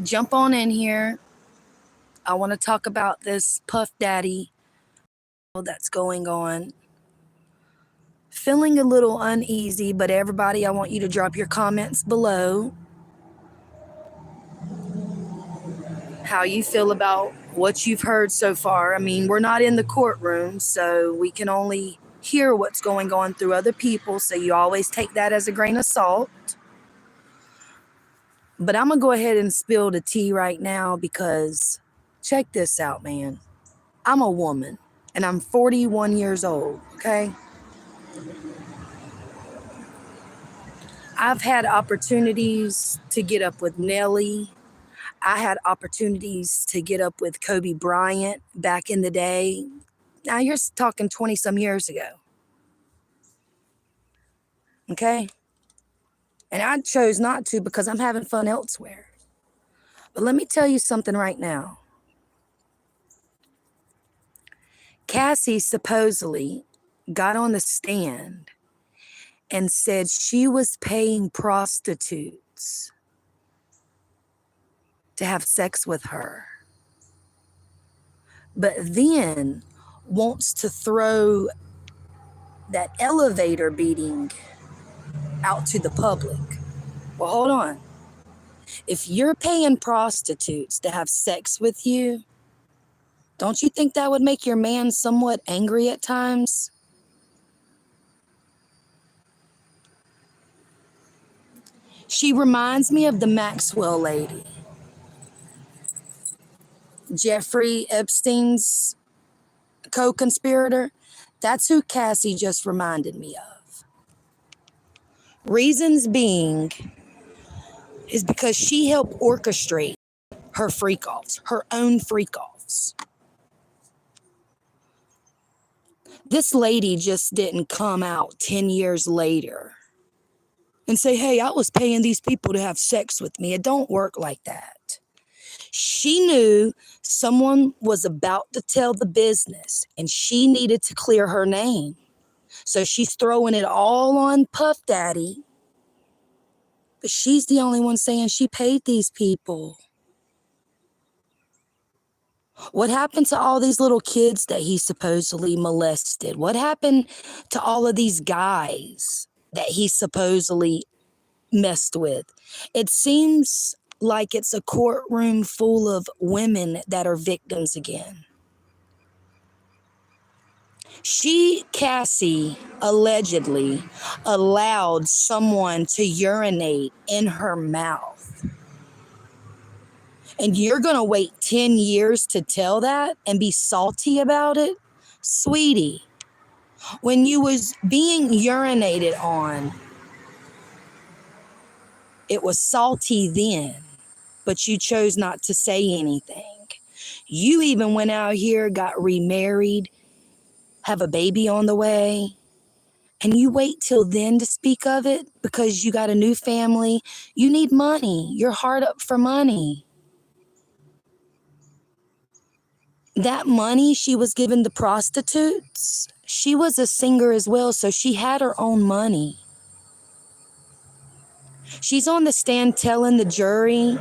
Jump on in here. I want to talk about this Puff Daddy that's going on. Feeling a little uneasy, but everybody, I want you to drop your comments below. How you feel about what you've heard so far. I mean, we're not in the courtroom, so we can only hear what's going on through other people, so you always take that as a grain of salt. But I'm going to go ahead and spill the tea right now because check this out, man. I'm a woman and I'm 41 years old, okay? I've had opportunities to get up with Nelly. I had opportunities to get up with Kobe Bryant back in the day. Now you're talking 20 some years ago. Okay? And I chose not to because I'm having fun elsewhere. But let me tell you something right now. Cassie supposedly got on the stand and said she was paying prostitutes to have sex with her, but then wants to throw that elevator beating out to the public. Well, hold on. If you're paying prostitutes to have sex with you, don't you think that would make your man somewhat angry at times? She reminds me of the Maxwell lady. Jeffrey Epstein's co-conspirator. That's who Cassie just reminded me of. Reasons being is because she helped orchestrate her freak-offs, her own freak-offs. This lady just didn't come out 10 years later and say, hey, I was paying these people to have sex with me. It don't work like that. She knew someone was about to tell the business and she needed to clear her name. So she's throwing it all on Puff Daddy. But she's the only one saying she paid these people. What happened to all these little kids that he supposedly molested? What happened to all of these guys that he supposedly messed with? It seems like it's a courtroom full of women that are victims again. Cassie, allegedly allowed someone to urinate in her mouth. And you're going to wait 10 years to tell that and be salty about it? Sweetie, when you was being urinated on, it was salty then, but you chose not to say anything. You even went out here, got remarried, have a baby on the way, and you wait till then to speak of it because you got a new family. You need money. You're hard up for money. That money she was giving the prostitutes, she was a singer as well, so she had her own money. She's on the stand telling the jury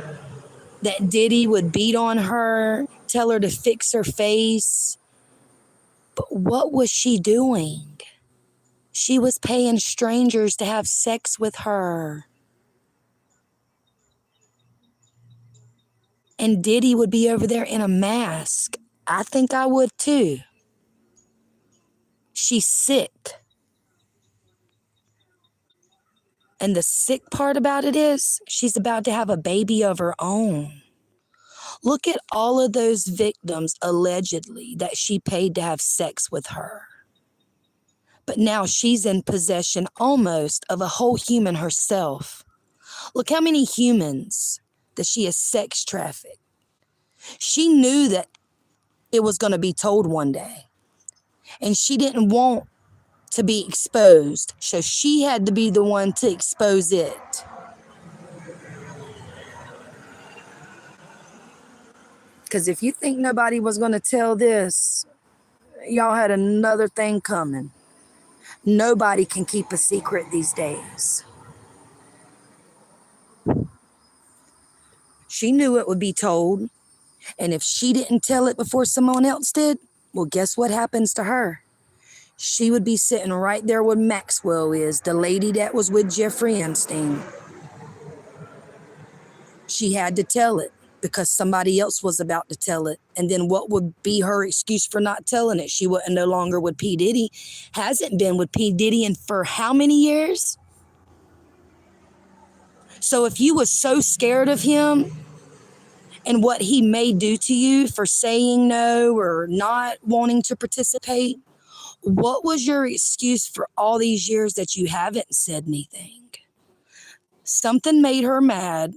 that Diddy would beat on her, tell her to fix her face. But what was she doing? She was paying strangers to have sex with her. And Diddy would be over there in a mask. I think I would too. She's sick. And the sick part about it is she's about to have a baby of her own. Look at all of those victims allegedly that she paid to have sex with her. But now she's in possession almost of a whole human herself. Look how many humans that she has sex trafficked. She knew that it was going to be told one day. And she didn't want to be exposed. So she had to be the one to expose it. Because if you think nobody was going to tell this, y'all had another thing coming. Nobody can keep a secret these days. She knew it would be told. And if she didn't tell it before someone else did, well, guess what happens to her? She would be sitting right there where Maxwell is, the lady that was with Jeffrey Epstein. She had to tell it because somebody else was about to tell it. And then what would be her excuse for not telling it? She wasn't no longer with P. Diddy. Hasn't been with P. Diddy in for how many years? So if you was so scared of him and what he may do to you for saying no or not wanting to participate, what was your excuse for all these years that you haven't said anything? Something made her mad.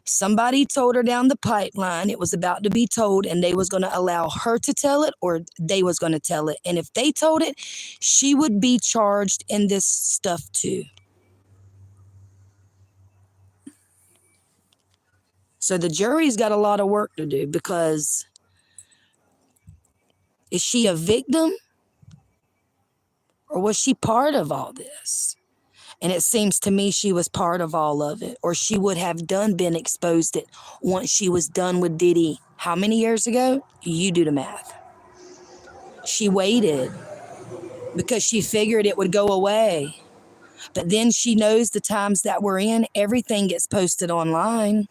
Somebody told her down the pipeline it was about to be told, and they was going to allow her to tell it, or they was going to tell it. And if they told it, she would be charged in this stuff too. So the jury's got a lot of work to do, because is she a victim or was she part of all this? And it seems to me she was part of all of it, or she would have been exposed it once she was done with Diddy. How many years ago? You do the math. She waited because she figured it would go away. But then she knows the times that we're in, everything gets posted online.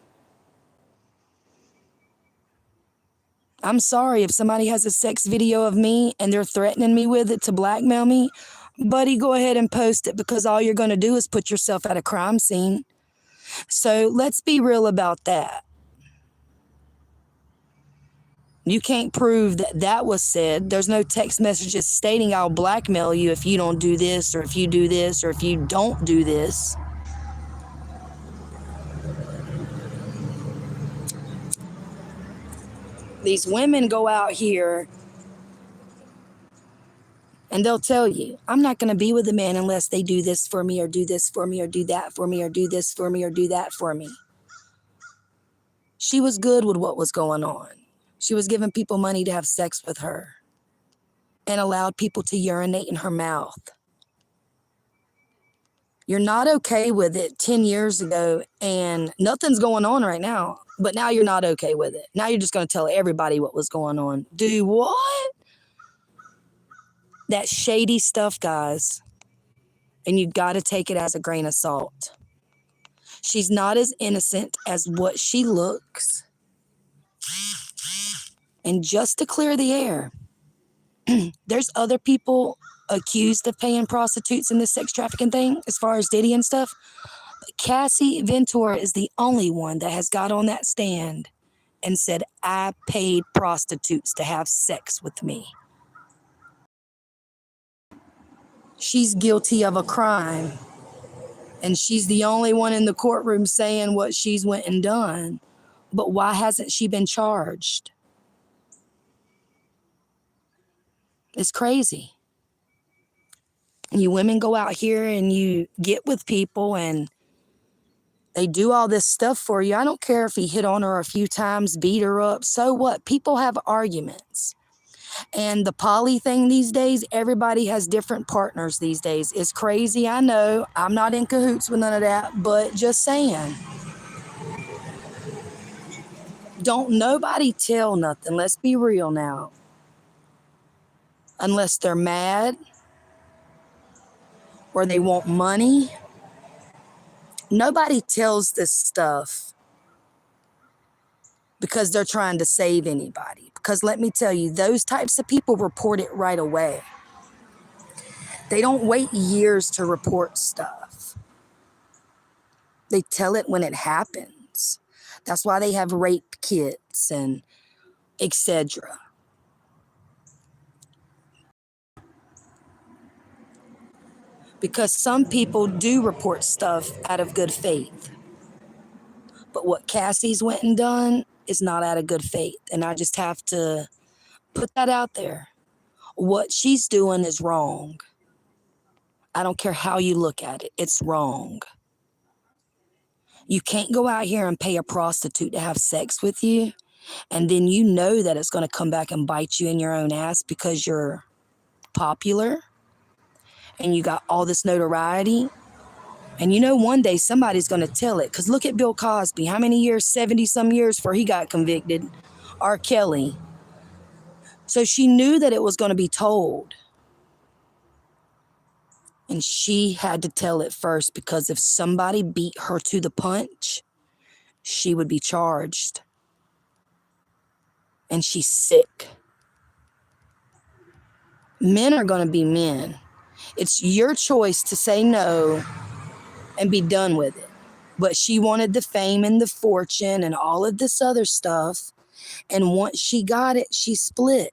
I'm sorry if somebody has a sex video of me and they're threatening me with it to blackmail me. Buddy, go ahead and post it, because all you're going to do is put yourself at a crime scene. So let's be real about that. You can't prove that that was said. There's no text messages stating I'll blackmail you if you don't do this, or if you do this, or if you don't do this. These women go out here and they'll tell you, I'm not going to be with a man unless they do this for me, or do this for me, or do that for me, or do this for me, or do that for me. She was good with what was going on. She was giving people money to have sex with her and allowed people to urinate in her mouth. You're not okay with it 10 years ago, and nothing's going on right now, but now you're not okay with it. Now you're just going to tell everybody what was going on. Do what? That shady stuff, guys. And you got to take it as a grain of salt. She's not as innocent as what she looks. And just to clear the air, there's other people accused of paying prostitutes in this sex trafficking thing, as far as Diddy and stuff. But Cassie Ventura is the only one that has got on that stand and said, I paid prostitutes to have sex with me. She's guilty of a crime, and she's the only one in the courtroom saying what she's went and done. But why hasn't she been charged? It's crazy. And you women go out here and you get with people and they do all this stuff for you. I don't care if he hit on her a few times, beat her up. So what? People have arguments. And the poly thing these days, everybody has different partners these days. It's crazy, I know. I'm not in cahoots with none of that, but just saying. Don't nobody tell nothing. Let's be real now. Unless they're mad or they want money. Nobody tells this stuff because they're trying to save anybody. Because let me tell you, those types of people report it right away. They don't wait years to report stuff. They tell it when it happens. That's why they have rape kits and etc. Because some people do report stuff out of good faith. But what Cassie's went and done is not out of good faith. And I just have to put that out there. What she's doing is wrong. I don't care how you look at it. It's wrong. You can't go out here and pay a prostitute to have sex with you, and then you know that it's going to come back and bite you in your own ass because you're popular and you got all this notoriety. And you know, one day somebody's going to tell it. Because look at Bill Cosby. How many years? 70 some years before he got convicted. R. Kelly. So she knew that it was going to be told. And she had to tell it first, because if somebody beat her to the punch, she would be charged. And she's sick. Men are going to be men. It's your choice to say no and be done with it. But she wanted the fame and the fortune and all of this other stuff. And once she got it, she split.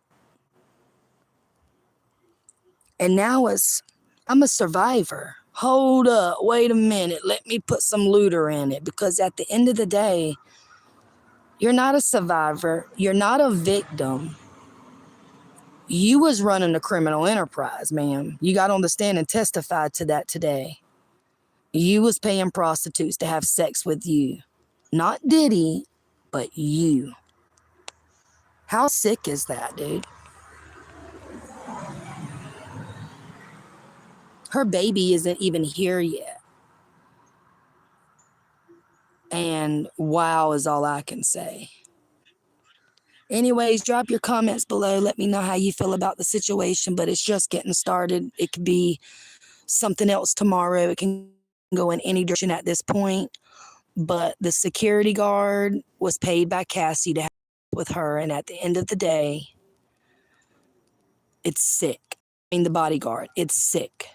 And now I'm a survivor. Hold up, wait a minute. Let me put some looter in it. Because at the end of the day, you're not a survivor. You're not a victim. You was running a criminal enterprise, ma'am. You got on the stand and testified to that today. You was paying prostitutes to have sex with you. Not Diddy, but you. How sick is that, dude? Her baby isn't even here yet. And wow is all I can say. Anyways, drop your comments below. Let me know how you feel about the situation, but it's just getting started. It could be something else tomorrow. It can go in any direction at this point. But the security guard was paid by Cassie to have with her. And at the end of the day, it's sick. I mean, the bodyguard, it's sick.